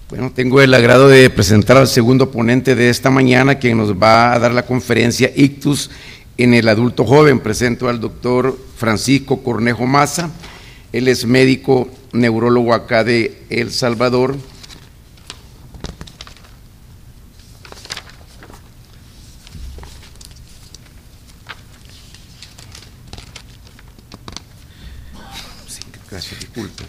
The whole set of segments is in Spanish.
Bueno, tengo el agrado de presentar al segundo ponente de esta mañana, quien nos va a dar la conferencia Ictus en el adulto joven. Presento al doctor Francisco Cornejo Maza. Él es médico neurólogo acá de El Salvador. Gracias, disculpe.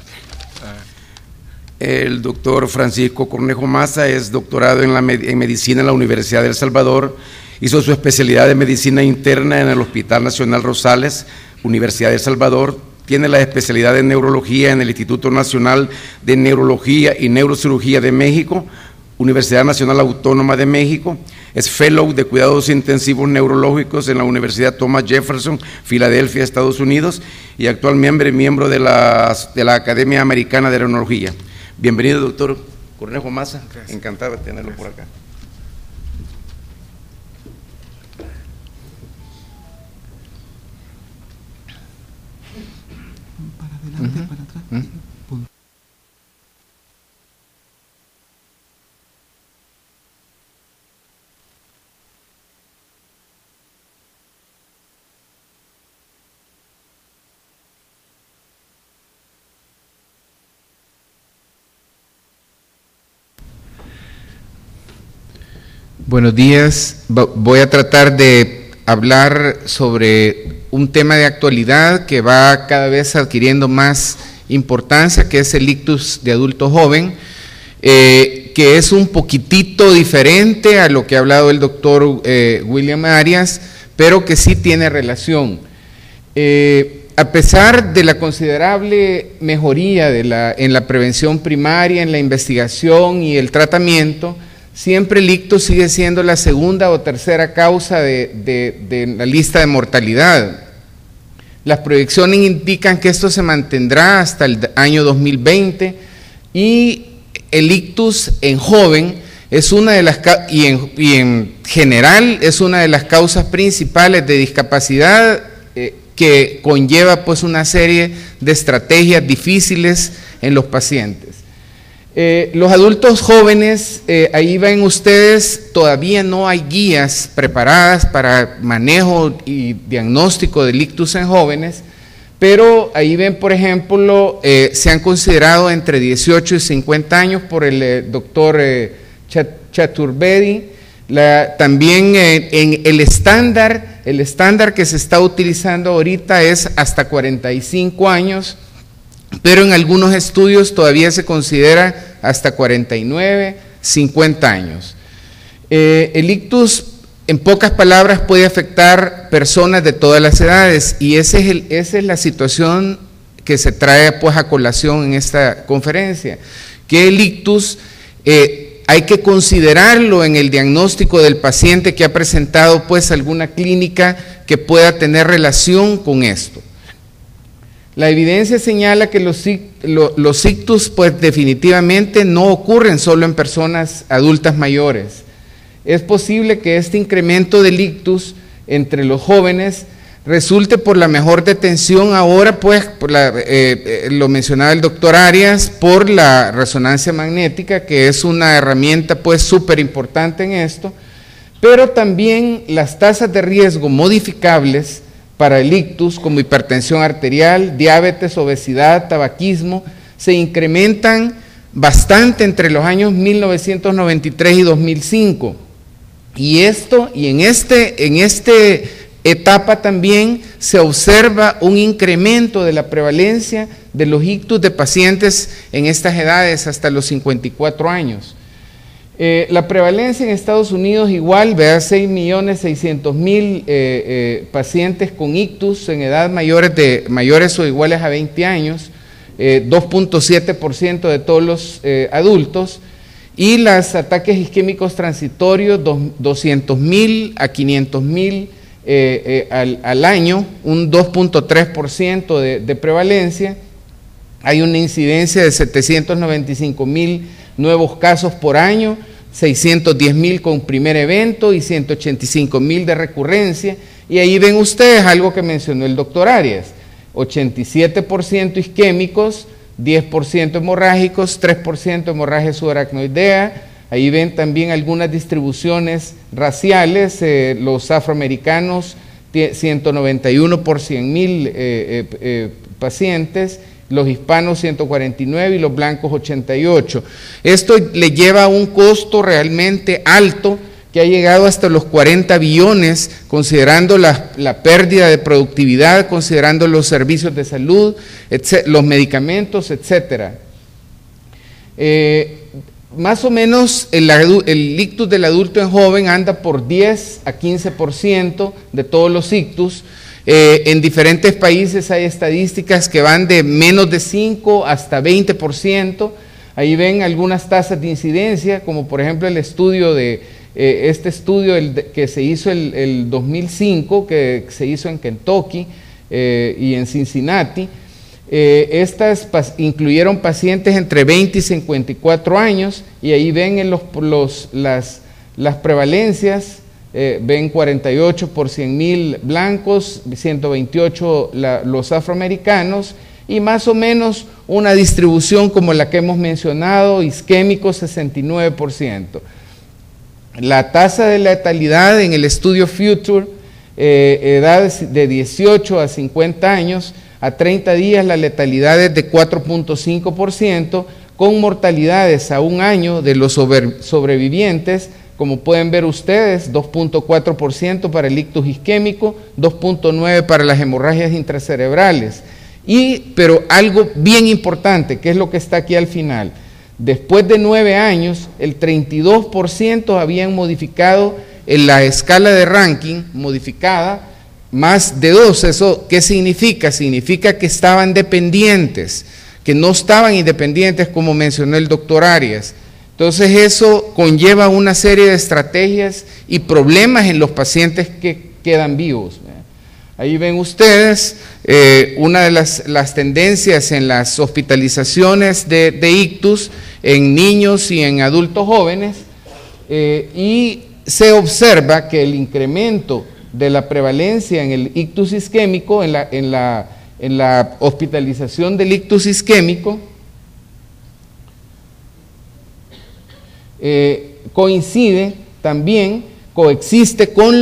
El doctor Francisco Cornejo Maza es doctorado en medicina en la Universidad de El Salvador. Hizo su especialidad de medicina interna en el Hospital Nacional Rosales, Universidad de El Salvador. Tiene la especialidad en neurología en el Instituto Nacional de Neurología y Neurocirugía de México, Universidad Nacional Autónoma de México. Es fellow de cuidados intensivos neurológicos en la Universidad Thomas Jefferson, Filadelfia, Estados Unidos, y actualmente miembro de la Academia Americana de Neurología. Bienvenido, doctor Cornejo Maza. Gracias. Encantado de tenerlo. Gracias. Por acá. Para adelante, para atrás. Buenos días. Voy a tratar de hablar sobre un tema de actualidad que va cada vez adquiriendo más importancia, que es el ictus de adulto joven, que es un poquitito diferente a lo que ha hablado el doctor William Arias, pero que sí tiene relación. A pesar de la considerable mejoría en la prevención primaria, en la investigación y el tratamiento, siempre el ictus sigue siendo la segunda o tercera causa de la lista de mortalidad. Las proyecciones indican que esto se mantendrá hasta el año 2020 y el ictus en joven es una de las y en general es una de las causas principales de discapacidad que conlleva pues una serie de estrategias difíciles en los pacientes. Los adultos jóvenes, ahí ven ustedes, todavía no hay guías preparadas para manejo y diagnóstico del ictus en jóvenes, pero ahí ven, por ejemplo, se han considerado entre 18 y 50 años por el doctor Chaturvedi. También en el estándar que se está utilizando ahorita es hasta 45 años, pero en algunos estudios todavía se considera hasta 49, 50 años. El ictus, en pocas palabras, puede afectar personas de todas las edades y esa es la situación que se trae pues a colación en esta conferencia, que el ictus hay que considerarlo en el diagnóstico del paciente que ha presentado pues alguna clínica que pueda tener relación con esto. La evidencia señala que los ictus pues definitivamente no ocurren solo en personas adultas mayores. Es posible que este incremento del ictus entre los jóvenes resulte por la mejor detención ahora pues, lo mencionaba el doctor Arias, por la resonancia magnética, que es una herramienta pues súper importante en esto, pero también las tasas de riesgo modificables para el ictus, como hipertensión arterial, diabetes, obesidad, tabaquismo, se incrementan bastante entre los años 1993 y 2005. Y en esta etapa también se observa un incremento de la prevalencia de los ictus de pacientes en estas edades hasta los 54 años. La prevalencia en Estados Unidos igual, vea, 6.600.000 pacientes con ictus en edad mayores o iguales a 20 años, 2.7% de todos los adultos, y los ataques isquémicos transitorios 200.000 a 500.000 al año, un 2.3% de prevalencia. Hay una incidencia de 795.000 nuevos casos por año, 610.000 con primer evento y 185.000 de recurrencia. Y ahí ven ustedes algo que mencionó el doctor Arias, 87% isquémicos, 10% hemorrágicos, 3% hemorragia subaracnoidea. Ahí ven también algunas distribuciones raciales, los afroamericanos 191 por 100.000 pacientes, los hispanos 149 y los blancos 88. Esto le lleva a un costo realmente alto que ha llegado hasta los 40 billones, considerando la pérdida de productividad, considerando los servicios de salud, los medicamentos, etcétera. Más o menos el ictus del adulto en joven anda por 10 a 15% de todos los ictus. En diferentes países hay estadísticas que van de menos de 5 hasta 20%. Ahí ven algunas tasas de incidencia, como por ejemplo el estudio que se hizo el 2005, que se hizo en Kentucky y en Cincinnati. Estas incluyeron pacientes entre 20 y 54 años, y ahí ven en las prevalencias, ven 48 por 100.000 blancos, 128 los afroamericanos, y más o menos una distribución como la que hemos mencionado, isquémicos 69%. La tasa de letalidad en el estudio Future, edades de 18 a 50 años, a 30 días la letalidad es de 4.5%, con mortalidades a un año de los sobrevivientes, como pueden ver ustedes, 2.4% para el ictus isquémico, 2.9% para las hemorragias intracerebrales. Pero algo bien importante, que es lo que está aquí al final, después de 9 años, el 32% habían modificado en la escala de ranking modificada, más de 2, ¿eso qué significa? Significa que estaban dependientes, que no estaban independientes como mencionó el doctor Arias. Entonces eso conlleva una serie de estrategias y problemas en los pacientes que quedan vivos. Ahí ven ustedes una de las tendencias en las hospitalizaciones de ictus en niños y en adultos jóvenes, y se observa que el incremento de la prevalencia en el ictus isquémico, en la hospitalización del ictus isquémico, coexiste con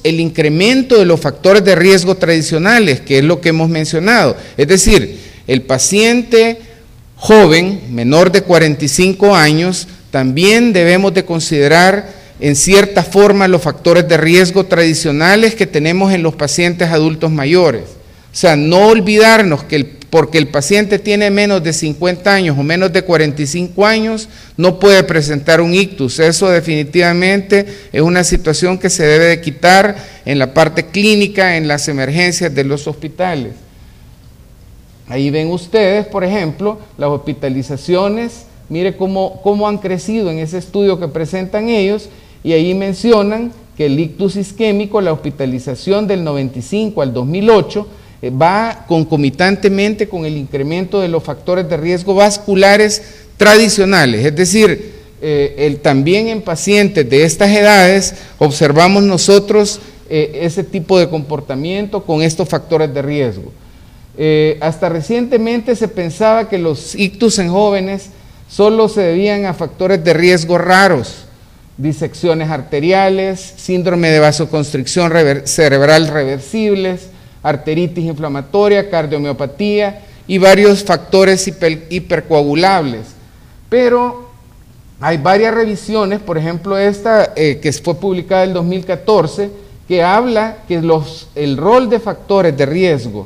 el incremento de los factores de riesgo tradicionales, que es lo que hemos mencionado. Es decir, el paciente joven, menor de 45 años, también debemos de considerar en cierta forma los factores de riesgo tradicionales que tenemos en los pacientes adultos mayores. O sea, no olvidarnos que porque el paciente tiene menos de 50 años o menos de 45 años, no puede presentar un ictus. Eso definitivamente es una situación que se debe de quitar en la parte clínica, en las emergencias de los hospitales. Ahí ven ustedes, por ejemplo, las hospitalizaciones, mire cómo han crecido en ese estudio que presentan ellos, y ahí mencionan que el ictus isquémico, la hospitalización del 95 al 2008, va concomitantemente con el incremento de los factores de riesgo vasculares tradicionales. Es decir, también en pacientes de estas edades observamos nosotros ese tipo de comportamiento con estos factores de riesgo. Hasta recientemente se pensaba que los ictus en jóvenes solo se debían a factores de riesgo raros, disecciones arteriales, síndrome de vasoconstricción cerebral reversibles, arteritis inflamatoria, cardiomiopatía y varios factores hipercoagulables. Pero hay varias revisiones, por ejemplo esta que fue publicada en 2014, que habla que el rol de factores de riesgo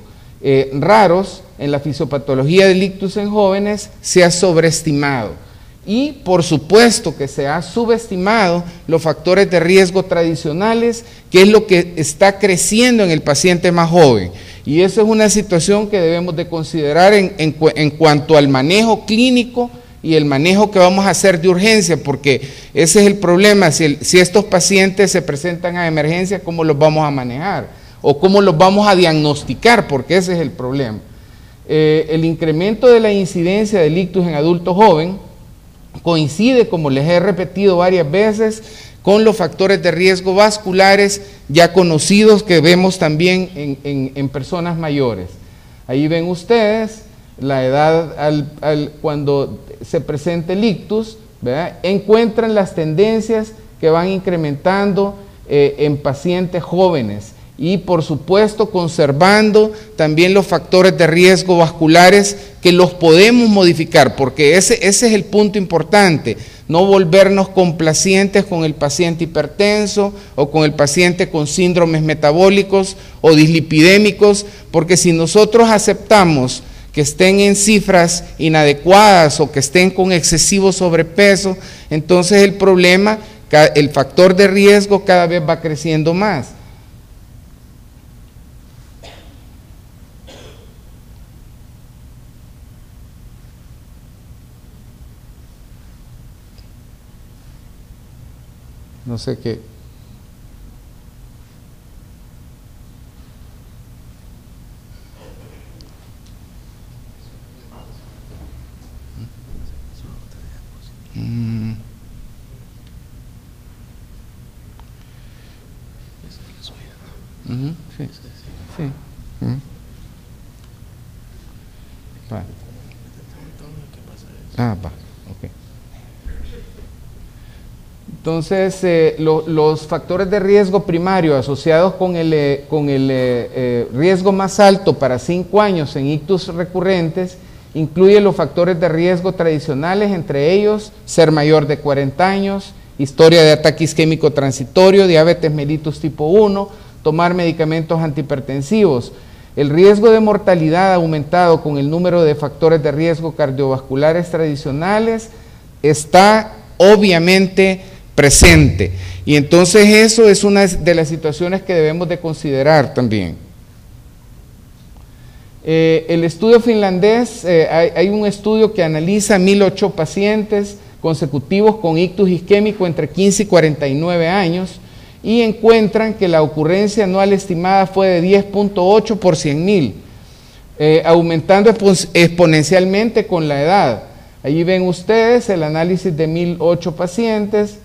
raros en la fisiopatología del ictus en jóvenes se ha sobreestimado. Y por supuesto que se ha subestimado los factores de riesgo tradicionales, que es lo que está creciendo en el paciente más joven. Y eso es una situación que debemos de considerar en cuanto al manejo clínico y el manejo que vamos a hacer de urgencia, porque ese es el problema. Si estos pacientes se presentan a emergencia, ¿cómo los vamos a manejar? O ¿cómo los vamos a diagnosticar? Porque ese es el problema. El incremento de la incidencia del ictus en adulto joven coincide, como les he repetido varias veces, con los factores de riesgo vasculares ya conocidos que vemos también en personas mayores. Ahí ven ustedes la edad cuando se presenta el ictus, ¿verdad? Encuentran las tendencias que van incrementando en pacientes jóvenes y por supuesto conservando también los factores de riesgo vasculares que los podemos modificar, porque ese es el punto importante, no volvernos complacientes con el paciente hipertenso o con el paciente con síndromes metabólicos o dislipidémicos, porque si nosotros aceptamos que estén en cifras inadecuadas o que estén con excesivo sobrepeso, entonces el problema, el factor de riesgo cada vez va creciendo más. No sé qué. Sí, sí. Va. Va, ok. Entonces, los factores de riesgo primario asociados con el riesgo más alto para 5 años en ictus recurrentes incluyen los factores de riesgo tradicionales, entre ellos ser mayor de 40 años, historia de ataque isquémico transitorio, diabetes mellitus tipo 1, tomar medicamentos antihipertensivos. El riesgo de mortalidad ha aumentado con el número de factores de riesgo cardiovasculares tradicionales, está obviamente presente. Y entonces eso es una de las situaciones que debemos de considerar también. El estudio finlandés, hay un estudio que analiza 1.008 pacientes consecutivos con ictus isquémico entre 15 y 49 años y encuentran que la ocurrencia anual estimada fue de 10.8 por 100.000, aumentando exponencialmente con la edad. Allí ven ustedes el análisis de 1.008 pacientes.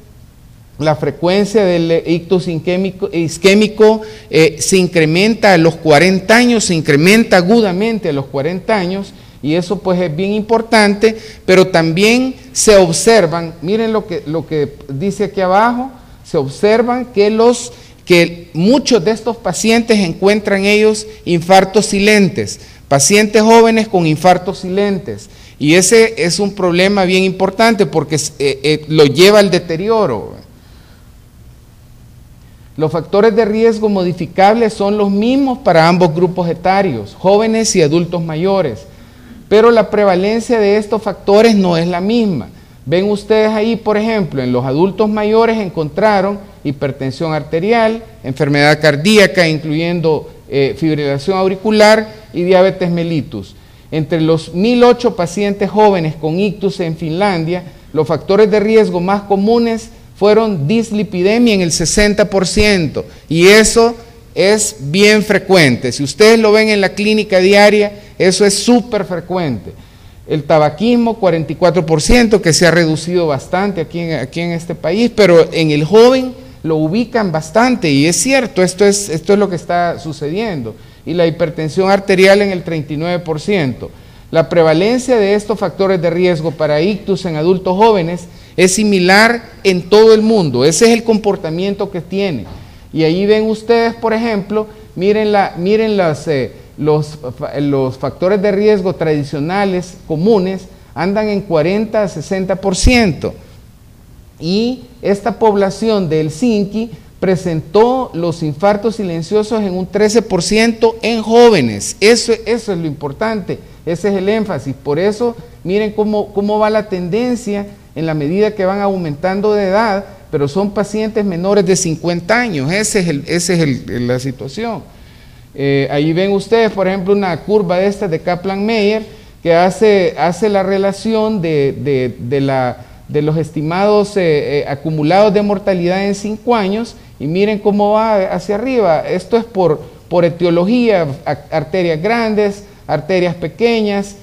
La frecuencia del ictus isquémico se incrementa a los 40 años, se incrementa agudamente a los 40 años, y eso pues es bien importante, pero también se observan, miren lo que dice aquí abajo, se observan que muchos de estos pacientes encuentran ellos infartos silentes, pacientes jóvenes con infartos silentes, y ese es un problema bien importante porque lo lleva al deterioro. Los factores de riesgo modificables son los mismos para ambos grupos etarios, jóvenes y adultos mayores, pero la prevalencia de estos factores no es la misma. Ven ustedes ahí, por ejemplo, en los adultos mayores encontraron hipertensión arterial, enfermedad cardíaca, incluyendo fibrilación auricular y diabetes mellitus. Entre los 1.008 pacientes jóvenes con ictus en Finlandia, los factores de riesgo más comunes fueron dislipidemia en el 60%, y eso es bien frecuente. Si ustedes lo ven en la clínica diaria, eso es súper frecuente. El tabaquismo, 44%, que se ha reducido bastante aquí en este país, pero en el joven lo ubican bastante, y es cierto, esto es lo que está sucediendo. Y la hipertensión arterial en el 39%. La prevalencia de estos factores de riesgo para ictus en adultos jóvenes es similar en todo el mundo, ese es el comportamiento que tiene. Y ahí ven ustedes, por ejemplo, miren los factores de riesgo tradicionales comunes andan en 40 a 60%. Y esta población de Helsinki presentó los infartos silenciosos en un 13% en jóvenes. Eso es lo importante, ese es el énfasis. Por eso, miren cómo va la tendencia en la medida que van aumentando de edad, pero son pacientes menores de 50 años, esa es la situación. Ahí ven ustedes, por ejemplo, una curva de Kaplan-Meier que hace la relación de los estimados acumulados de mortalidad en 5 años, y miren cómo va hacia arriba. Esto es por etiología, arterias grandes, arterias pequeñas,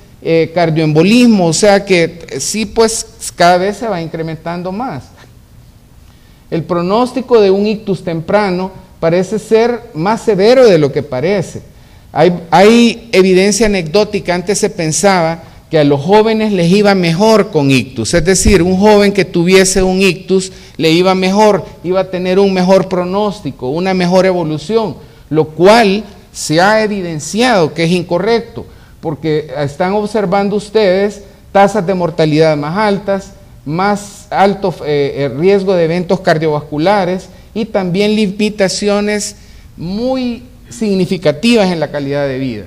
cardioembolismo, o sea que sí, pues cada vez se va incrementando más. El pronóstico de un ictus temprano parece ser más severo de lo que parece. Hay evidencia anecdótica. Antes se pensaba que a los jóvenes les iba mejor con ictus, es decir, un joven que tuviese un ictus le iba mejor, iba a tener un mejor pronóstico, una mejor evolución, lo cual se ha evidenciado que es incorrecto, porque están observando ustedes tasas de mortalidad más altas, más alto riesgo de eventos cardiovasculares y también limitaciones muy significativas en la calidad de vida.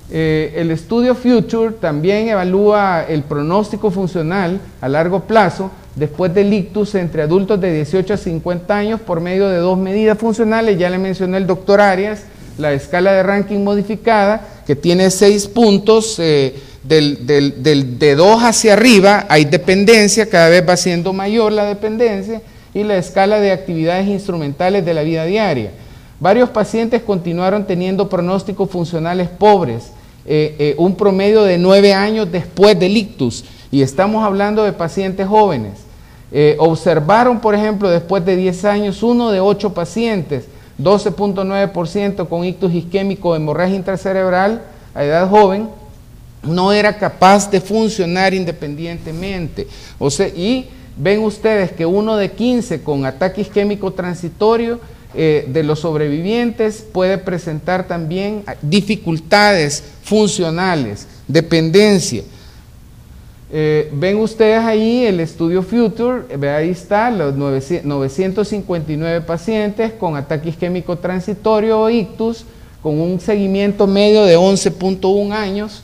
El estudio Future también evalúa el pronóstico funcional a largo plazo después del ictus entre adultos de 18 a 50 años por medio de 2 medidas funcionales. Ya le mencioné el doctor Arias, la escala de ranking modificada, que tiene 6 puntos, de 2 hacia arriba hay dependencia, cada vez va siendo mayor la dependencia, y la escala de actividades instrumentales de la vida diaria. Varios pacientes continuaron teniendo pronósticos funcionales pobres, un promedio de 9 años después del ictus, y estamos hablando de pacientes jóvenes. Observaron, por ejemplo, después de 10 años, 1 de 8 pacientes, 12.9% con ictus isquémico o hemorragia intracerebral a edad joven, no era capaz de funcionar independientemente. O sea, y ven ustedes que 1 de 15 con ataque isquémico transitorio de los sobrevivientes puede presentar también dificultades funcionales, dependencia. Ven ustedes ahí el estudio Future, ahí está, los 959 pacientes con ataque isquémico transitorio o ictus, con un seguimiento medio de 11.1 años,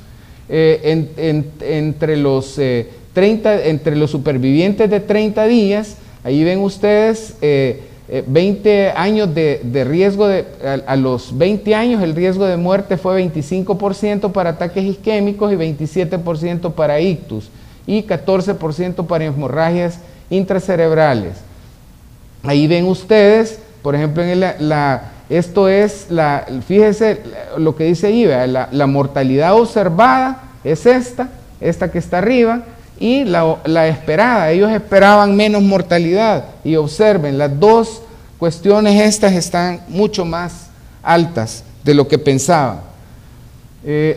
entre los supervivientes de 30 días, ahí ven ustedes 20 años de riesgo, a los 20 años el riesgo de muerte fue 25% para ataques isquémicos y 27% para ictus y 14% para hemorragias intracerebrales. Ahí ven ustedes, por ejemplo, esto es, fíjese lo que dice ahí, la mortalidad observada es esta que está arriba, y la esperada. Ellos esperaban menos mortalidad, y observen, las dos cuestiones estas están mucho más altas de lo que pensaban.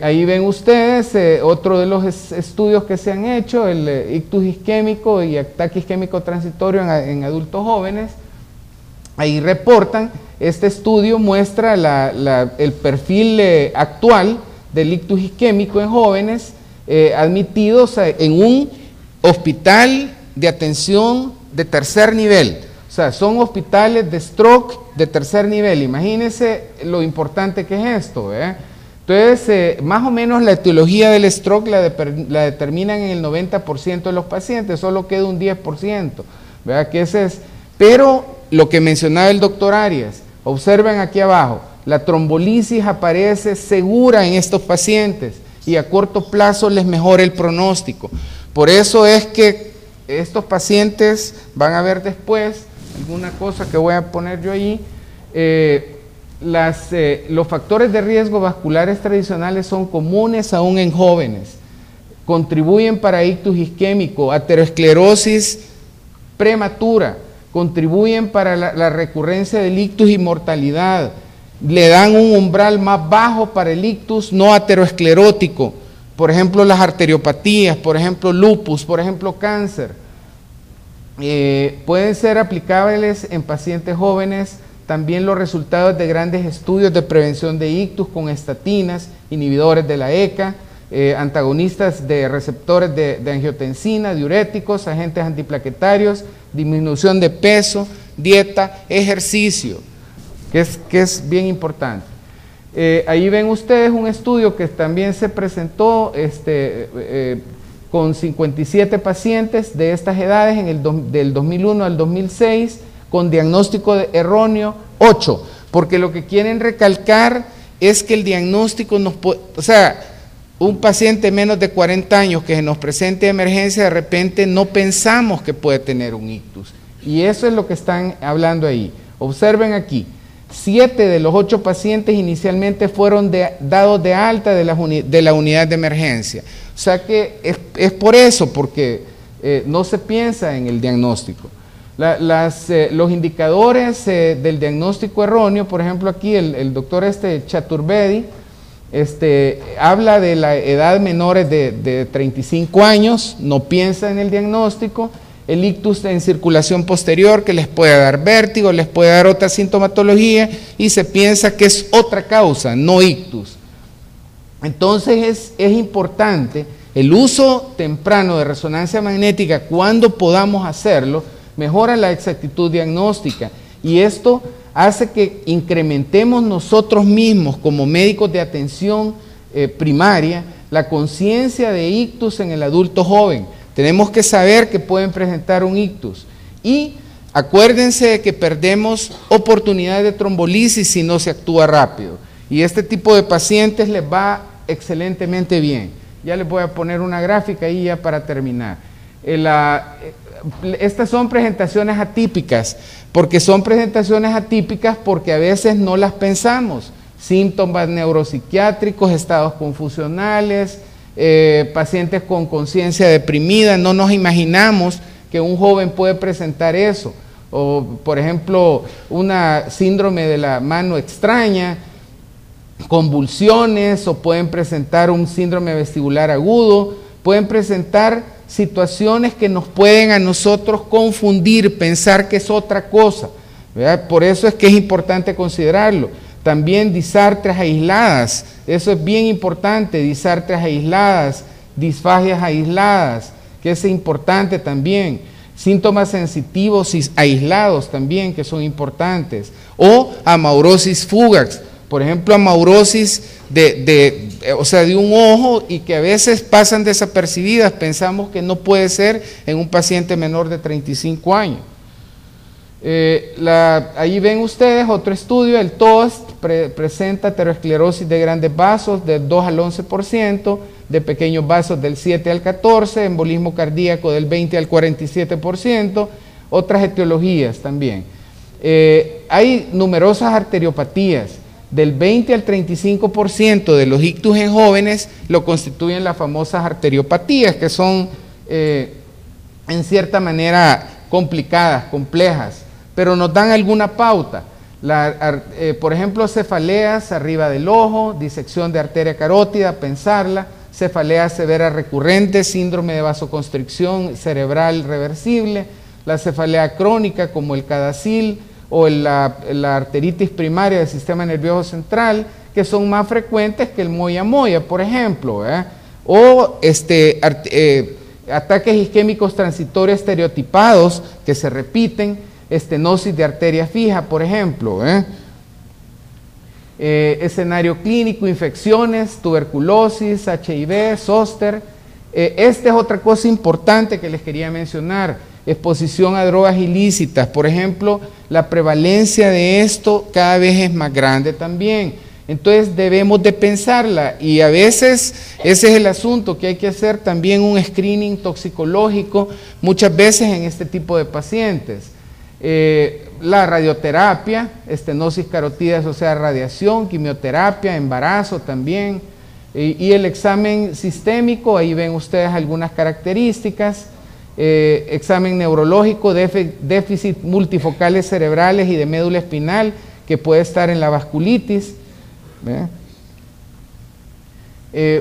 Ahí ven ustedes otro de los estudios que se han hecho, el ictus isquémico y ataque isquémico transitorio en adultos jóvenes. Ahí reportan, este estudio muestra el perfil actual del ictus isquémico en jóvenes admitidos en un hospital de atención de tercer nivel. O sea, son hospitales de stroke de tercer nivel. Imagínense lo importante que es esto, ¿verdad? Entonces, más o menos la etiología del stroke la determinan en el 90% de los pacientes, solo queda un 10%, ¿verdad? Que ese es, pero lo que mencionaba el doctor Arias, observen aquí abajo, la trombolisis aparece segura en estos pacientes y a corto plazo les mejora el pronóstico. Por eso es que estos pacientes van a ver después alguna cosa que voy a poner yo ahí. Los factores de riesgo vasculares tradicionales son comunes aún en jóvenes, contribuyen para ictus isquémico, aterosclerosis prematura, contribuyen para la recurrencia del ictus y mortalidad, le dan un umbral más bajo para el ictus no aterosclerótico, por ejemplo las arteriopatías, por ejemplo lupus, por ejemplo cáncer. Pueden ser aplicables en pacientes jóvenes también los resultados de grandes estudios de prevención de ictus con estatinas, inhibidores de la ECA, antagonistas de receptores de angiotensina, diuréticos, agentes antiplaquetarios, disminución de peso, dieta, ejercicio, que es bien importante. Ahí ven ustedes un estudio que también se presentó con 57 pacientes de estas edades del 2001 al 2006, con diagnóstico erróneo 8, porque lo que quieren recalcar es que el diagnóstico o sea, un paciente menos de 40 años que se nos presente de emergencia, de repente no pensamos que puede tener un ictus, y eso es lo que están hablando ahí. Observen aquí, 7 de los 8 pacientes inicialmente fueron dados de alta de la unidad de emergencia. O sea que es por eso, porque no se piensa en el diagnóstico. Los indicadores del diagnóstico erróneo, por ejemplo aquí el doctor Chaturvedi habla de la edad menores de 35 años, no piensa en el diagnóstico, el ictus en circulación posterior que les puede dar vértigo, les puede dar otra sintomatología y se piensa que es otra causa, no ictus. Entonces es importante el uso temprano de resonancia magnética cuando podamos hacerlo, mejora la exactitud diagnóstica y esto hace que incrementemos nosotros mismos como médicos de atención primaria la conciencia de ictus en el adulto joven. Tenemos que saber que pueden presentar un ictus y acuérdense de que perdemos oportunidades de trombolisis si no se actúa rápido y este tipo de pacientes les va excelentemente bien. Ya les voy a poner una gráfica ahí ya para terminar. Estas son presentaciones atípicas, porque son presentaciones atípicas porque a veces no las pensamos. Síntomas neuropsiquiátricos, estados confusionales, pacientes con conciencia deprimida, no nos imaginamos que un joven puede presentar eso. O, por ejemplo, una síndrome de la mano extraña, convulsiones, o pueden presentar un síndrome vestibular agudo, pueden presentar situaciones que nos pueden a nosotros confundir, pensar que es otra cosa, ¿verdad? Por eso es que es importante considerarlo. También disartrias aisladas, eso es bien importante, disartrias aisladas, disfagias aisladas, que es importante también. Síntomas sensitivos y aislados también, que son importantes. O amaurosis fugax, por ejemplo, amaurosis de un ojo y que a veces pasan desapercibidas, pensamos que no puede ser en un paciente menor de 35 años. Ahí ven ustedes otro estudio, el TOST presenta aterosclerosis de grandes vasos del 2 al 11%, de pequeños vasos del 7 al 14%, embolismo cardíaco del 20 al 47%, otras etiologías también. Hay numerosas arteriopatías. Del 20 al 35% de los ictus en jóvenes lo constituyen las famosas arteriopatías, que son en cierta manera complicadas, complejas, pero nos dan alguna pauta. Por ejemplo, cefaleas arriba del ojo, disección de arteria carótida, pensarla, cefalea severa recurrente, síndrome de vasoconstricción cerebral reversible, la cefalea crónica como el cadacil, o la arteritis primaria del sistema nervioso central, que son más frecuentes que el moya-moya, por ejemplo, o ataques isquémicos transitorios estereotipados que se repiten, estenosis de arteria fija, por ejemplo, escenario clínico, infecciones, tuberculosis, HIV, zóster. Esta es otra cosa importante que les quería mencionar. Exposición a drogas ilícitas, por ejemplo, la prevalencia de esto cada vez es más grande también. Entonces debemos de pensarla y a veces ese es el asunto, que hay que hacer también un screening toxicológico muchas veces en este tipo de pacientes. La radioterapia, estenosis carotidas, o sea, radiación, quimioterapia, embarazo también, y el examen sistémico, ahí ven ustedes algunas características. Examen neurológico, déficit multifocales cerebrales y de médula espinal, que puede estar en la vasculitis.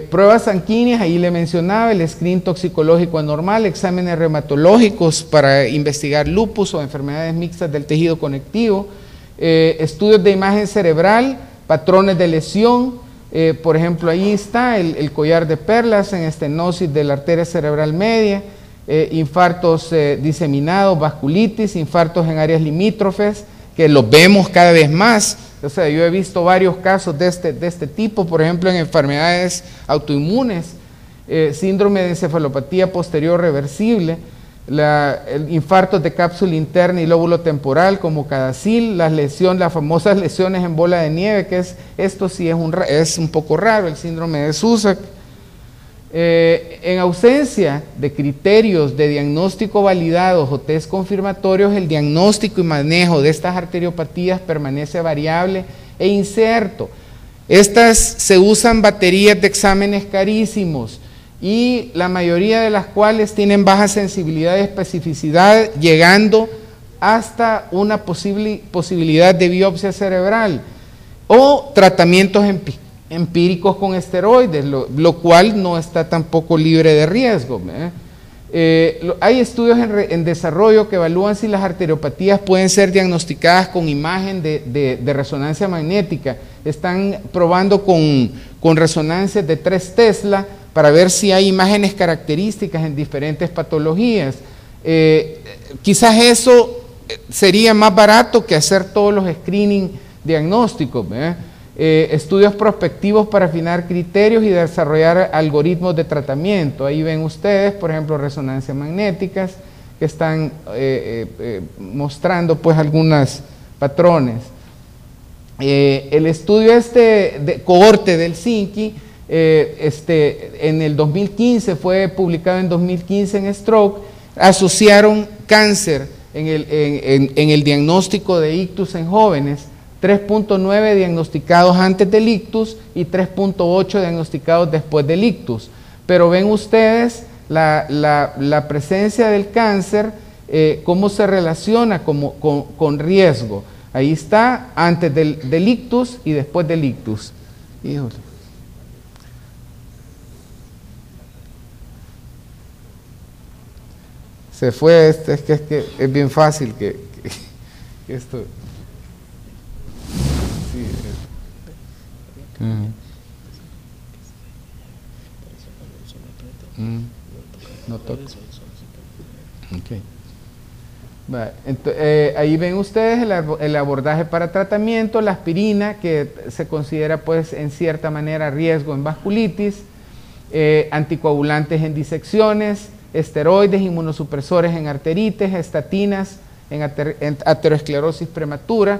Pruebas sanguíneas, ahí le mencionaba, el screen toxicológico anormal, exámenes reumatológicos para investigar lupus o enfermedades mixtas del tejido conectivo, estudios de imagen cerebral, patrones de lesión, por ejemplo, ahí está el collar de perlas en estenosis de la arteria cerebral media, infartos diseminados, vasculitis, infartos en áreas limítrofes, que los vemos cada vez más. O sea, yo he visto varios casos de este tipo, por ejemplo, en enfermedades autoinmunes, síndrome de encefalopatía posterior reversible, infartos de cápsula interna y lóbulo temporal como cadacil, las famosas lesiones en bola de nieve, que esto sí es un poco raro, el síndrome de Susak. En ausencia de criterios de diagnóstico validados o test confirmatorios, el diagnóstico y manejo de estas arteriopatías permanece variable e incierto. Estas se usan baterías de exámenes carísimos y la mayoría de las cuales tienen baja sensibilidad y especificidad, llegando hasta una posibilidad de biopsia cerebral o tratamientos empíricos con esteroides, lo cual no está tampoco libre de riesgo. Hay estudios en desarrollo que evalúan si las arteriopatías pueden ser diagnosticadas con imagen de resonancia magnética. Están probando con resonancias de 3 Tesla para ver si hay imágenes características en diferentes patologías. Quizás eso sería más barato que hacer todos los screening diagnósticos. Estudios prospectivos para afinar criterios y desarrollar algoritmos de tratamiento. Ahí ven ustedes, por ejemplo, resonancias magnéticas que están mostrando pues algunos patrones. El estudio de cohorte del SINKI en el 2015, fue publicado en 2015 en Stroke, asociaron cáncer en el diagnóstico de ictus en jóvenes, 3.9 diagnosticados antes del ictus y 3.8 diagnosticados después del ictus. Pero ven ustedes la presencia del cáncer, cómo se relaciona con riesgo. Ahí está, antes del ictus y después del ictus. Híjole. Se fue, es que es bien fácil que esto... Sí, no toca. Okay. Ahí ven ustedes el abordaje para tratamiento, la aspirina, que se considera pues en cierta manera riesgo en vasculitis, anticoagulantes en disecciones, esteroides, inmunosupresores en arteritis, estatinas en aterosclerosis prematura,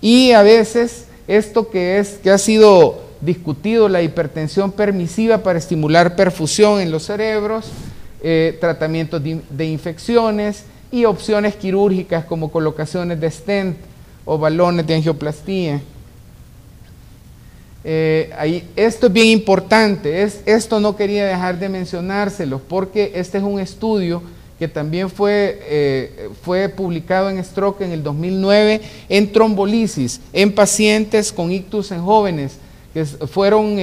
y a veces esto que ha sido discutido, la hipertensión permisiva para estimular perfusión en los cerebros, tratamientos de infecciones y opciones quirúrgicas como colocaciones de stent o balones de angioplastía. Esto es bien importante, esto no quería dejar de mencionárselo porque este es un estudio que también fue publicado en Stroke en el 2009 en trombolisis en pacientes con ictus en jóvenes, que fueron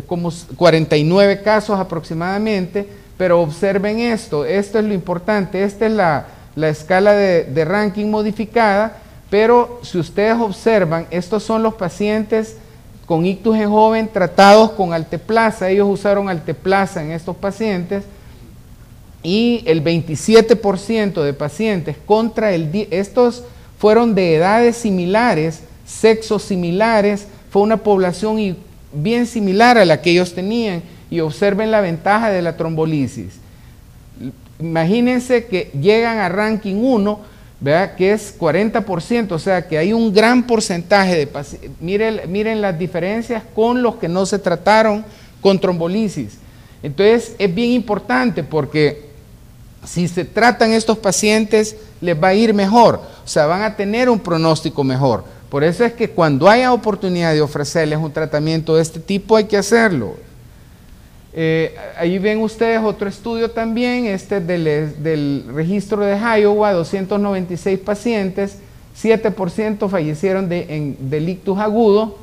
como 49 casos aproximadamente, pero observen esto es lo importante, esta es la escala de ranking modificada, pero si ustedes observan, estos son los pacientes con ictus en joven tratados con alteplasa. Ellos usaron alteplasa en estos pacientes y el 27% de pacientes estos fueron de edades similares, sexos similares, fue una población bien similar a la que ellos tenían, y observen la ventaja de la trombolisis. Imagínense que llegan a ranking 1, ¿verdad?, que es 40%, o sea que hay un gran porcentaje de pacientes. Miren las diferencias con los que no se trataron con trombolisis. Entonces es bien importante porque si se tratan estos pacientes les va a ir mejor, o sea, van a tener un pronóstico mejor. Por eso es que cuando haya oportunidad de ofrecerles un tratamiento de este tipo hay que hacerlo. Ahí ven ustedes otro estudio también, del registro de Iowa, 296 pacientes, 7% fallecieron del ictus agudo.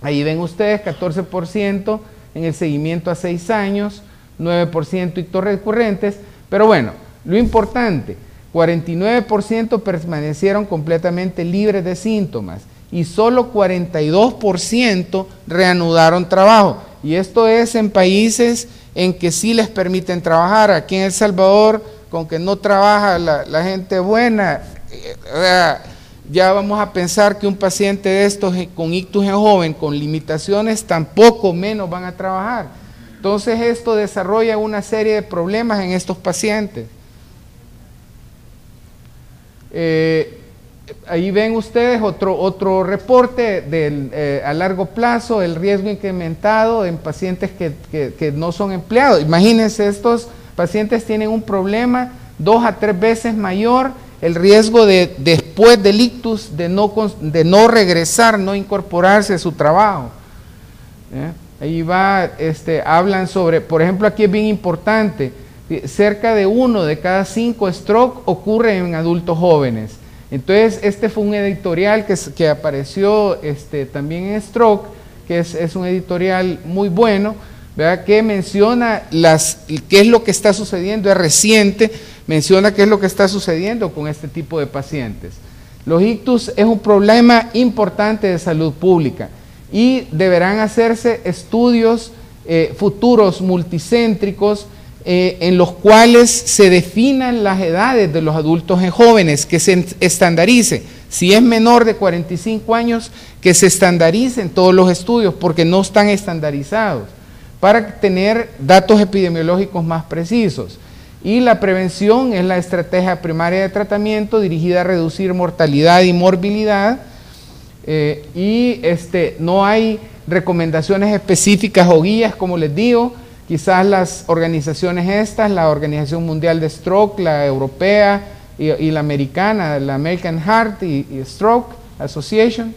Ahí ven ustedes 14% en el seguimiento a 6 años, 9% ictus recurrentes, pero bueno, lo importante, 49% permanecieron completamente libres de síntomas y solo 42% reanudaron trabajo. Y esto es en países en que sí les permiten trabajar. Aquí en El Salvador, con que no trabaja la gente buena, ya vamos a pensar que un paciente de estos con ictus en joven, con limitaciones, tampoco menos van a trabajar. Entonces esto desarrolla una serie de problemas en estos pacientes. Ahí ven ustedes otro reporte a largo plazo, el riesgo incrementado en pacientes que no son empleados. Imagínense, estos pacientes tienen un problema 2 a 3 veces mayor, el riesgo después del ictus de no regresar, no incorporarse a su trabajo. Ahí hablan sobre, por ejemplo, aquí es bien importante, cerca de 1 de cada 5 stroke ocurre en adultos jóvenes. Entonces, este fue un editorial que apareció también en Stroke, que es un editorial muy bueno, ¿verdad? Que menciona qué es lo que está sucediendo, es reciente, menciona qué es lo que está sucediendo con este tipo de pacientes. Los ictus es un problema importante de salud pública y deberán hacerse estudios futuros multicéntricos en los cuales se definan las edades de los adultos jóvenes, que se estandarice. Si es menor de 45 años, que se estandaricen todos los estudios, porque no están estandarizados, para tener datos epidemiológicos más precisos. Y la prevención es la estrategia primaria de tratamiento dirigida a reducir mortalidad y morbilidad, no hay recomendaciones específicas o guías, como les digo. Quizás las organizaciones la Organización Mundial de Stroke, la europea y la americana, la American Heart y Stroke Association,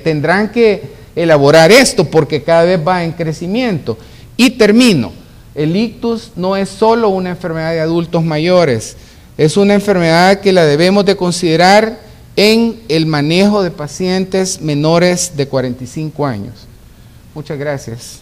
tendrán que elaborar esto porque cada vez va en crecimiento. Y termino, el ictus no es solo una enfermedad de adultos mayores, es una enfermedad que la debemos de considerar en el manejo de pacientes menores de 45 años. Muchas gracias.